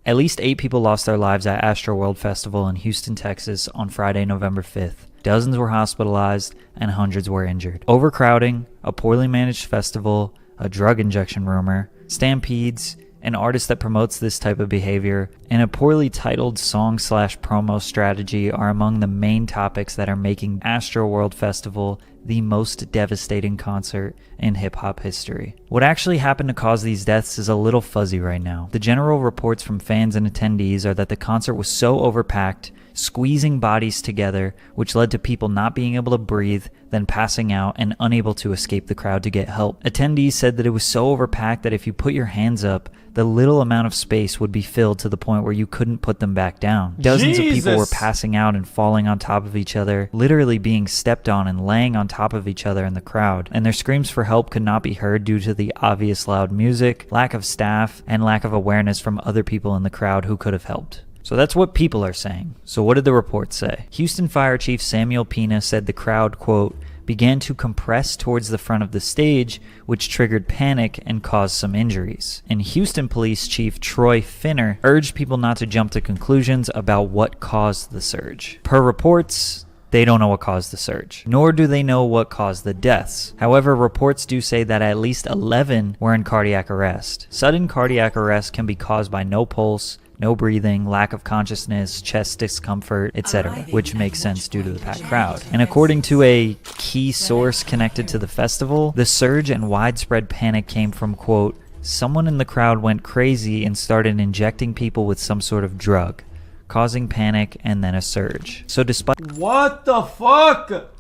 At least 8 people lost their lives at Astroworld Festival in Houston, Texas on Friday, November 5th. Dozens were hospitalized and hundreds were injured. Overcrowding, a poorly managed festival, a drug injection rumor, stampedes, an artist that promotes this type of behavior, and a poorly titled song/promo strategy are among the main topics that are making Astroworld Festival the most devastating concert in hip-hop history. What actually happened to cause these deaths is a little fuzzy right now. The general reports from fans and attendees are that the concert was so overpacked, squeezing bodies together, which led to people not being able to breathe, then passing out and unable to escape the crowd to get help. Attendees said that it was so overpacked that if you put your hands up, the little amount of space would be filled to the point where you couldn't put them back down. Dozens of people were passing out and falling on top of each other, literally being stepped on and laying on top of each other in the crowd, and their screams for help could not be heard due to the obvious loud music, lack of staff, and lack of awareness from other people in the crowd who could have helped. So that's what people are saying. So what did the report say? Houston Fire Chief Samuel Pina said the crowd, quote, began to compress towards the front of the stage, which triggered panic and caused some injuries. And Houston Police Chief Troy Finner urged people not to jump to conclusions about what caused the surge. Per reports, they don't know what caused the surge, nor do they know what caused the deaths. However, reports do say that at least 11 were in cardiac arrest. Sudden cardiac arrest can be caused by no pulse, no breathing, lack of consciousness, chest discomfort, etc., which makes sense due to the packed crowd. And according to a key source connected to the festival, the surge and widespread panic came from, quote, someone in the crowd went crazy and started injecting people with some sort of drug, causing panic and then a surge. So despite what the fuck?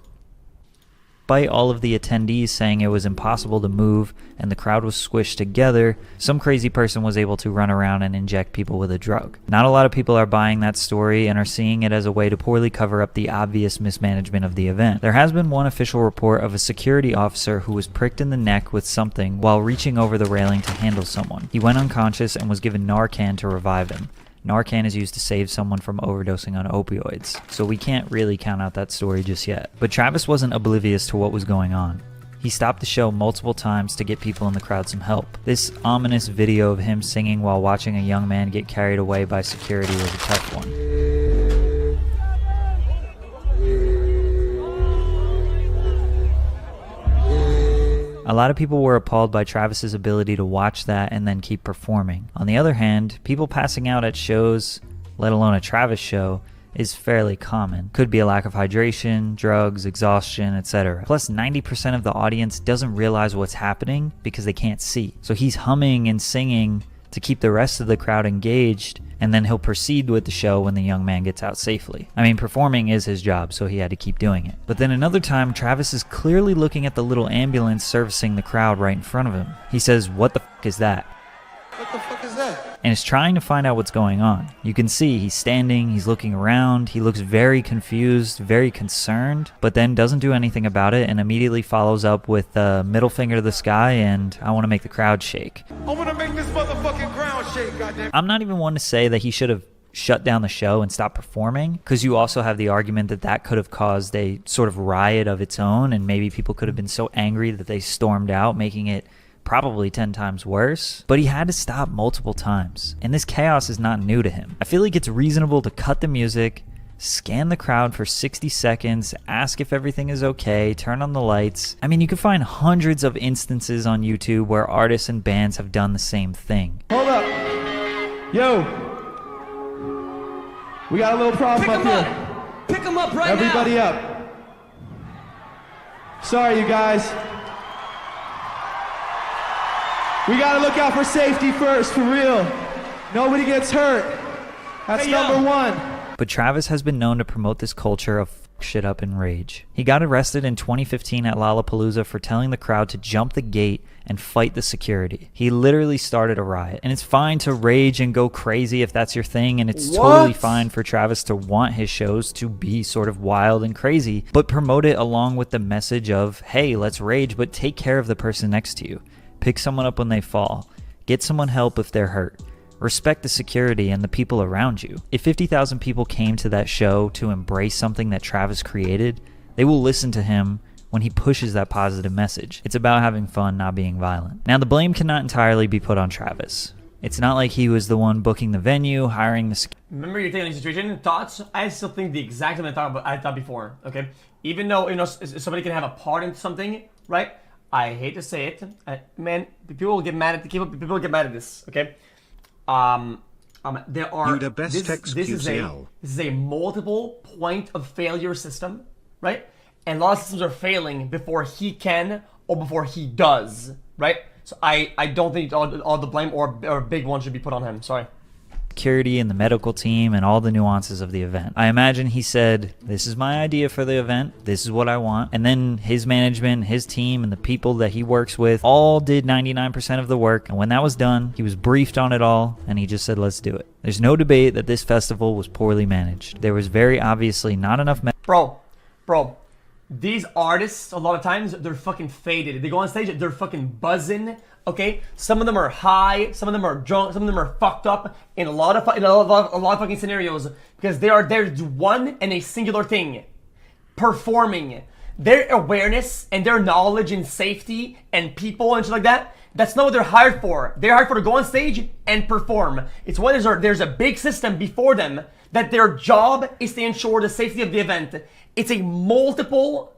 Despite all of the attendees saying it was impossible to move and the crowd was squished together, some crazy person was able to run around and inject people with a drug. Not a lot of people are buying that story and are seeing it as a way to poorly cover up the obvious mismanagement of the event. There has been one official report of a security officer who was pricked in the neck with something while reaching over the railing to handle someone. He went unconscious and was given Narcan to revive him. Narcan is used to save someone from overdosing on opioids, so we can't really count out that story just yet. But Travis wasn't oblivious to what was going on. He stopped the show multiple times to get people in the crowd some help. This ominous video of him singing while watching a young man get carried away by security was a tough one. A lot of people were appalled by Travis's ability to watch that and then keep performing. On the other hand, people passing out at shows, let alone a Travis show, is fairly common. Could be a lack of hydration, drugs, exhaustion, etc. Plus 90% of the audience doesn't realize what's happening because they can't see. So he's humming and singing to keep the rest of the crowd engaged, and then he'll proceed with the show when the young man gets out safely. I mean, performing is his job, so he had to keep doing it. But then another time, Travis is clearly looking at the little ambulance servicing the crowd right in front of him. He says, "What the fuck is that?" What the fuck is that? And is trying to find out what's going on. You can see he's standing, he's looking around, he looks very confused, very concerned, but then doesn't do anything about it and immediately follows up with a middle finger to the sky and "I want to make the crowd shake." I want to make this motherfucking ground shake, goddamn. I'm not even one to say that he should have shut down the show and stopped performing, because you also have the argument that that could have caused a sort of riot of its own, and maybe people could have been so angry that they stormed out, making it probably 10 times worse. But he had to stop multiple times, and this chaos is not new to him. I feel like it's reasonable to cut the music, scan the crowd for 60 seconds, ask if everything is okay, turn on the lights. I mean, you can find hundreds of instances on YouTube where artists and bands have done the same thing. Hold up. Yo. We got a little problem up here. Pick him up right now. Everybody up. Sorry, you guys. We gotta look out for safety first, for real. Nobody gets hurt. That's number one. But Travis has been known to promote this culture of shit up and rage. He got arrested in 2015 at Lollapalooza for telling the crowd to jump the gate and fight the security. He literally started a riot. And it's fine to rage and go crazy if that's your thing, and it's totally fine for Travis to want his shows to be sort of wild and crazy, but promote it along with the message of, hey, let's rage, but take care of the person next to you. Pick someone up when they fall. Get someone help if they're hurt. Respect the security and the people around you. If 50,000 people came to that show to embrace something that Travis created, they will listen to him when he pushes that positive message. It's about having fun, not being violent. Now, the blame cannot entirely be put on Travis. It's not like he was the one booking the venue, hiring the... Remember your take on the situation? Thoughts? I still think the exact same I thought before, okay? Even though, somebody can have a part in something, right? I hate to say it. Man, people will get mad at people will get mad at this, okay? There are... This is a multiple point of failure system, right? And a lot of systems are failing before he can or before he does, right? So I don't think all the blame or big one should be put on him. Sorry. Security and the medical team and all the nuances of the event. I imagine he said, this is my idea for the event, this is what I want, and then his management, his team, and the people that he works with all did 99% of the work, and when that was done, he was briefed on it all, and he just said, let's do it. There's no debate that this festival was poorly managed. There was very obviously not enough... Bro, these artists, a lot of times, they're fucking faded. They go on stage, they're fucking buzzing, okay? Some of them are high, some of them are drunk, some of them are fucked up in a lot of fucking scenarios because they are there to do one and a singular thing, performing. Their awareness and their knowledge and safety and people and shit like that, that's not what they're hired for. They're hired for to go on stage and perform. It's when there's a big system before them that their job is to ensure the safety of the event. It's a multiple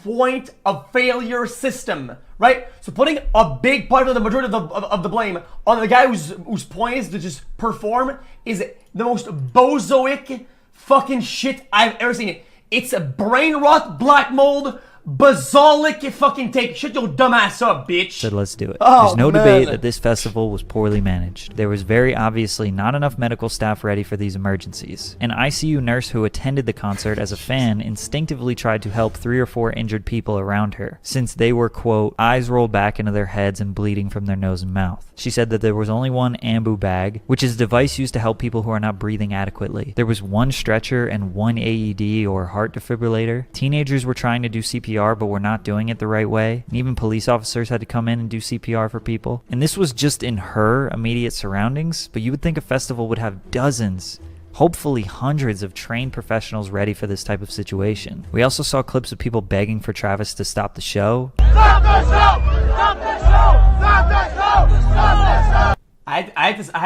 point of failure system, right? So putting a big part of the majority of the blame on the guy whose point is to just perform is the most bozoic fucking shit I've ever seen. It's a brain rot, black mold, bazalic fucking take. Shut your dumb ass up, bitch. Said let's do it. Oh, There's no man. debate that this festival was poorly managed. There was very obviously not enough medical staff ready for these emergencies. An ICU nurse who attended the concert as a fan instinctively tried to help 3 or 4 injured people around her, since they were, quote, eyes rolled back into their heads and bleeding from their nose and mouth. She said that there was only one ambu bag, which is a device used to help people who are not breathing adequately. There was one stretcher and one AED or heart defibrillator. Teenagers were trying to do CPR but were not doing it the right way. And even police officers had to come in and do CPR for people. And this was just in her immediate surroundings, but you would think a festival would have dozens, hopefully hundreds of trained professionals ready for this type of situation. We also saw clips of people begging for Travis to stop the show. Stop the show! Stop the show! Stop the show! Stop the show! I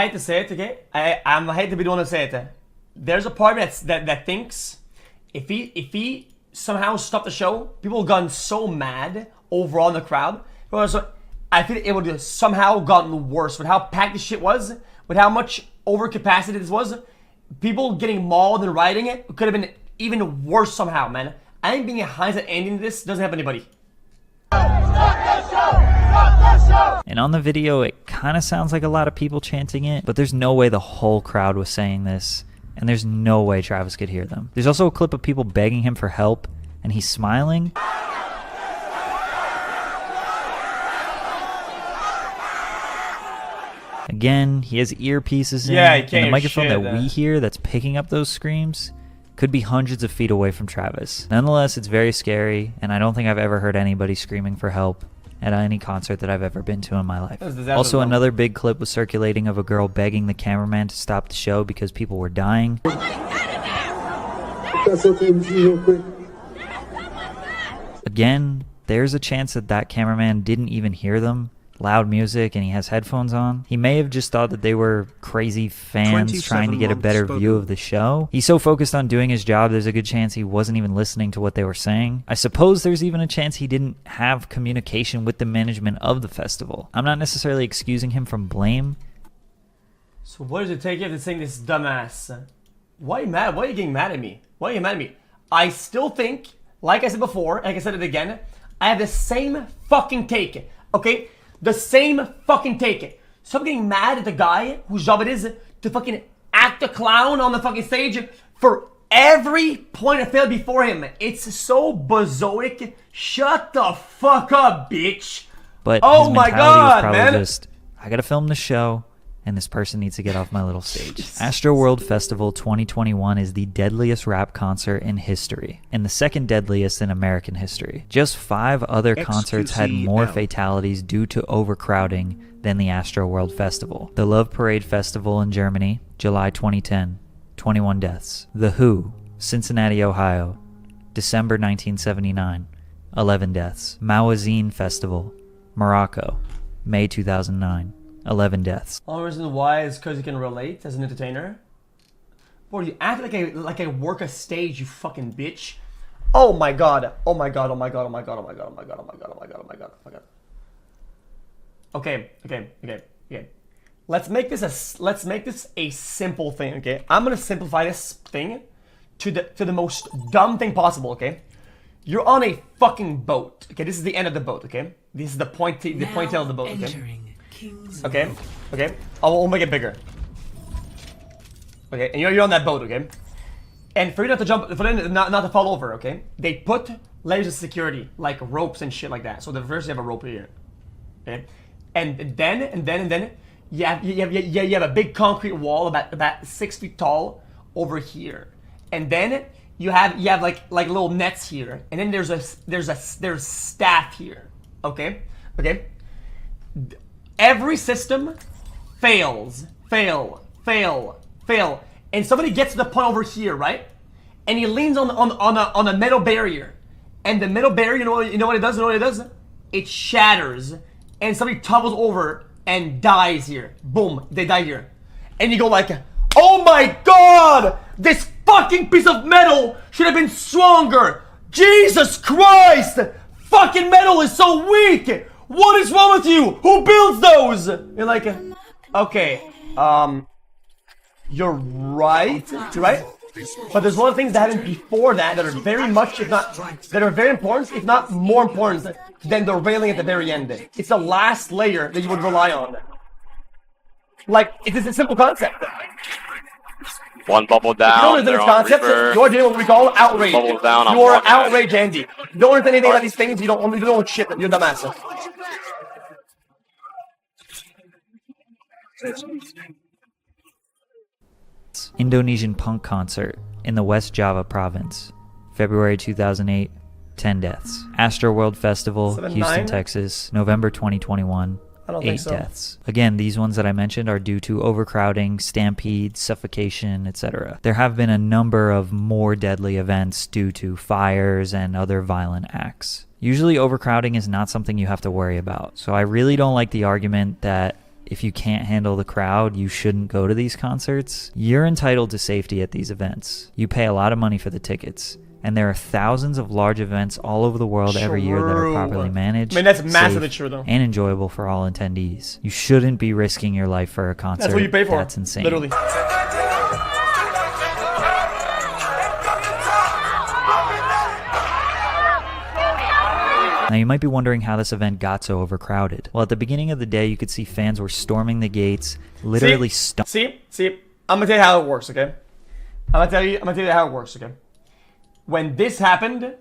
hate to say it, okay? I hate to be the one to say it. There's a part that thinks if he somehow stopped the show, people gotten so mad overall in the crowd. So I feel it would have somehow gotten worse with how packed this shit was, with how much overcapacity this was. People getting mauled and rioting it could have been even worse somehow, man. I think being a hindsight ending to this doesn't help anybody. And on the video, it kind of sounds like a lot of people chanting it, but there's no way the whole crowd was saying this. And there's no way Travis could hear them. There's also a clip of people begging him for help, and he's smiling. Again, he has earpieces in, Yeah, he can't and the hear microphone shit, that we hear that's picking up those screams could be hundreds of feet away from Travis. Nonetheless, it's very scary, and I don't think I've ever heard anybody screaming for help at any concert that I've ever been to in my life. Also, another big clip was circulating of a girl begging the cameraman to stop the show because people were dying. That's okay with you real quick. Again, there's a chance that that cameraman didn't even hear them. Loud music and he has headphones on. He may have just thought that they were crazy fans trying to get a better view of the show. He's so focused on doing his job, there's a good chance he wasn't even listening to what they were saying. I suppose there's even a chance he didn't have communication with the management of the festival. I'm not necessarily excusing him from blame. So what does it take you to sing this dumbass? Why are you mad? Why are you getting mad at me? Why are you mad at me? I still think, like I said before, like I said it again, I have the same fucking take, okay? The same fucking take. Stop getting mad at the guy whose job it is to fucking act a clown on the fucking stage for every point of failure before him. It's so bazoic. Shut the fuck up, bitch. But oh his my mentality God, was probably man. just, I gotta film the show, and this person needs to get off my little stage. Astroworld Festival 2021 is the deadliest rap concert in history, and the second deadliest in American history. Just 5 other concerts had more fatalities due to overcrowding than the Astroworld Festival. The Love Parade Festival in Germany, July 2010, 21 deaths. The Who, Cincinnati, Ohio, December 1979, 11 deaths. Mawazine Festival, Morocco, May 2009, 11 deaths. Only reason why is because you can relate as an entertainer. Bro, you act like I work a stage, you fucking bitch. Oh my god. Oh my god. Oh my god. Oh my god. Oh my god. Oh my god. Oh my god. Oh my god. Oh my god. Oh my god. Okay. Let's make this a simple thing, okay? I'm gonna simplify this thing to the most dumb thing possible, okay? You're on a fucking boat. Okay, this is the end of the boat, okay? This is the pointtail of the boat, okay? Okay. I'll make it bigger. Okay, and you're on that boat, okay? And for you not to jump, for them not to fall over, okay? They put layers of security, like ropes and shit like that. So the first you have a rope here, okay? And then you have a big concrete wall about 6 feet tall over here, and then you have like little nets here, and then there's staff here, okay? Every system fails, fail, and somebody gets to the point over here, right? And he leans on a metal barrier, and the metal barrier, you know what it does? It shatters, and somebody tumbles over and dies here. Boom, they die here, and you go like, oh my god, this fucking piece of metal should have been stronger. Jesus Christ, fucking metal is so weak. What is wrong with you? Who builds those? You're like, okay, you're right. But there's a lot of things that happened before that are very much, that are very important, if not more important than the railing at the very end. It's the last layer that you would rely on. Like, it's a simple concept. One bubble down. This concept, you're doing what we call outrage. Bubbles down. You're outrage, Andy. You don't understand anything about these things. You don't know shit. You're dumbass. Indonesian punk concert in the West Java province. February 2008, 10 deaths. Astroworld Festival, 7, Houston, 9? Texas, November 2021, I don't 8 think so. deaths. Again, these ones that I mentioned are due to overcrowding, stampedes, suffocation, etc. There have been a number of more deadly events due to fires and other violent acts. Usually overcrowding is not something you have to worry about, so I really don't like the argument that if you can't handle the crowd, you shouldn't go to these concerts. You're entitled to safety at these events. You pay a lot of money for the tickets, and there are thousands of large events all over the world every year that are properly managed, I mean, that's massively safe, true, though. and enjoyable for all attendees. You shouldn't be risking your life for a concert. That's what you pay for. That's insane. Literally. Now you might be wondering how this event got so overcrowded. Well, at the beginning of the day, you could see fans were storming the gates, literally See, I'm gonna tell you how it works, okay? I'm gonna tell you how it works, okay? When this happened,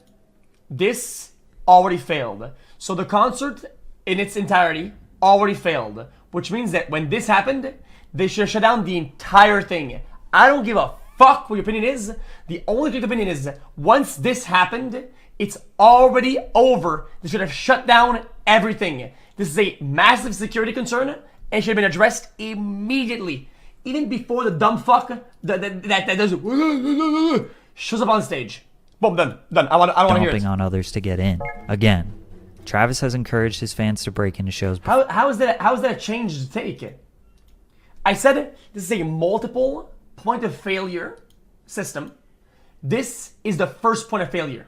this already failed. So the concert in its entirety already failed, which means that when this happened, they should shut down the entire thing. I don't give a fuck what your opinion is. The only good opinion is once this happened, it's already over. They should have shut down everything. This is a massive security concern and should have been addressed immediately. Even before the dumb fuck that does shows up on stage. Boom, done. I want to hear it. Dumping on others to get in. Again, Travis has encouraged his fans to break into shows. How is that a change to take? I said this is a multiple point of failure system. This is the first point of failure.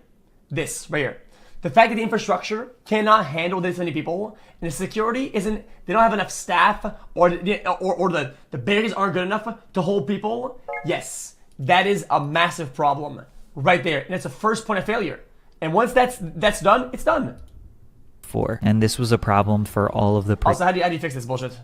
This right here. The fact that the infrastructure cannot handle this many people, and the security isn't, they don't have enough staff, or the barriers aren't good enough to hold people. Yes, that is a massive problem right there, and it's the first point of failure. And once that's done, it's done. And this was a problem for all of the Also, how do you fix this bullshit?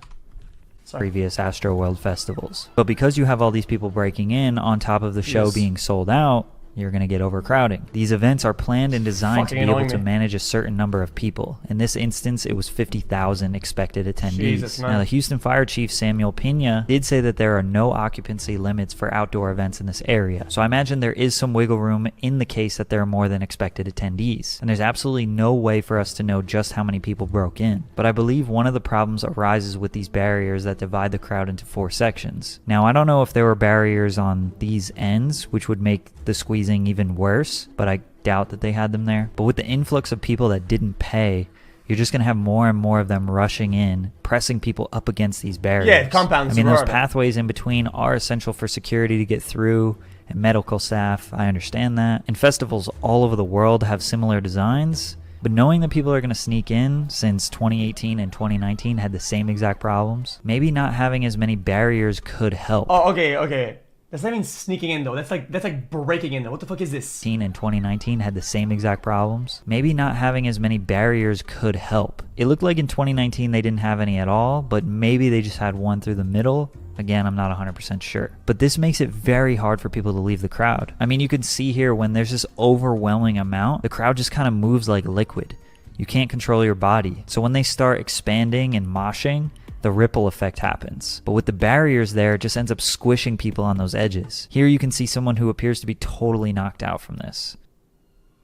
previous Astroworld festivals. But because you have all these people breaking in on top of the show being sold out, you're going to get overcrowding. These events are planned and designed to be able to manage a certain number of people. In this instance, it was 50,000 expected attendees. Now, the Houston Fire Chief Samuel Pena did say that there are no occupancy limits for outdoor events in this area. So I imagine there is some wiggle room in the case that there are more than expected attendees. And there's absolutely no way for us to know just how many people broke in. But I believe one of the problems arises with these barriers that divide the crowd into 4 sections. Now, I don't know if there were barriers on these ends, which would make the squeezing even worse, but I doubt that they had them there. But with the influx of people that didn't pay, You're just going to have more and more of them rushing in, pressing people up against these barriers. Yeah, compounds. I mean, those pathways in between are essential for security to get through and medical staff. I understand that. And festivals all over the world have similar designs. But knowing that people are going to sneak in, since 2018 and 2019 had the same exact problems, maybe not having as many barriers could help. Oh, okay. That's not even sneaking in though. That's like breaking in though. What the fuck is this? And 2019 had the same exact problems. Maybe not having as many barriers could help. It looked like in 2019 they didn't have any at all, but maybe they just had one through the middle. Again, I'm not 100% sure. But this makes it very hard for people to leave the crowd. I mean, you can see here when there's this overwhelming amount, the crowd just kind of moves like liquid. You can't control your body. So when they start expanding and moshing, the ripple effect happens. But with the barriers there, it just ends up squishing people on those edges. Here you can see someone who appears to be totally knocked out from this.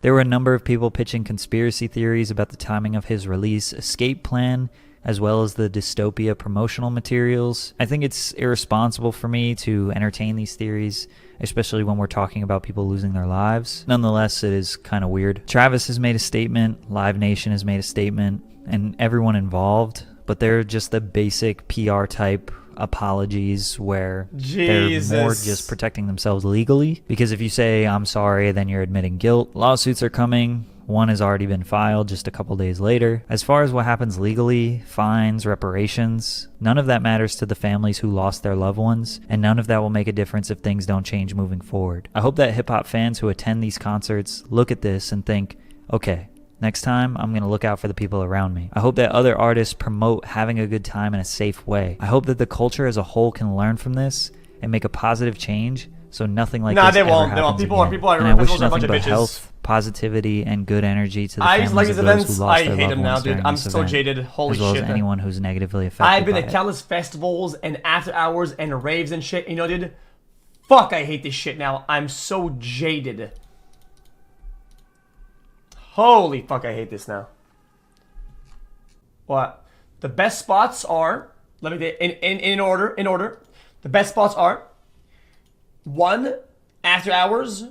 There were a number of people pitching conspiracy theories about the timing of his release escape plan, as well as the dystopia promotional materials. I think it's irresponsible for me to entertain these theories, especially when we're talking about people losing their lives. Nonetheless, it is kind of weird. Travis has made a statement, Live Nation has made a statement, and everyone involved, but they're just the basic PR type apologies where they're more just protecting themselves legally. Because if you say, I'm sorry, then you're admitting guilt. Lawsuits are coming. One has already been filed just a couple days later. As far as what happens legally, fines, reparations, none of that matters to the families who lost their loved ones, and none of that will make a difference if things don't change moving forward. I hope that hip-hop fans who attend these concerts look at this and think, okay, next time, I'm going to look out for the people around me. I hope that other artists promote having a good time in a safe way. I hope that the culture as a whole can learn from this and make a positive change so nothing like this ever happens again. People are and I wish festivals are a bunch nothing of but bitches. health, positivity, and good energy to the I families like of these those events. who lost I their hate loved them now, ones dude. during I'm this so event, jaded. Holy as well shit. as anyone who's negatively affected I've been by at it. countless festivals and after hours and raves and shit. You know, dude, fuck, I hate this shit now. I'm so jaded. Holy fuck, I hate this now. What? The best spots are, let me get in order. The best spots are 1, after hours,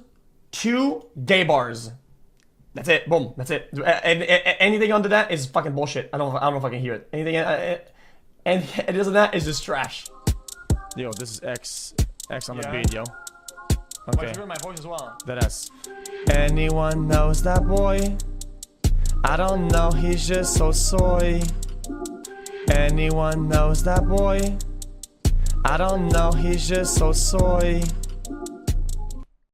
2, gay bars. That's it. Boom. That's it. And anything under that is fucking bullshit. I don't know if I can hear it. Anything and it isn't that is just trash. Yo, this is X on the beat, yo. Okay. My voice as well. That S. Anyone knows that boy? I don't know, he's just so soy. Anyone knows that boy? I don't know, he's just so soy.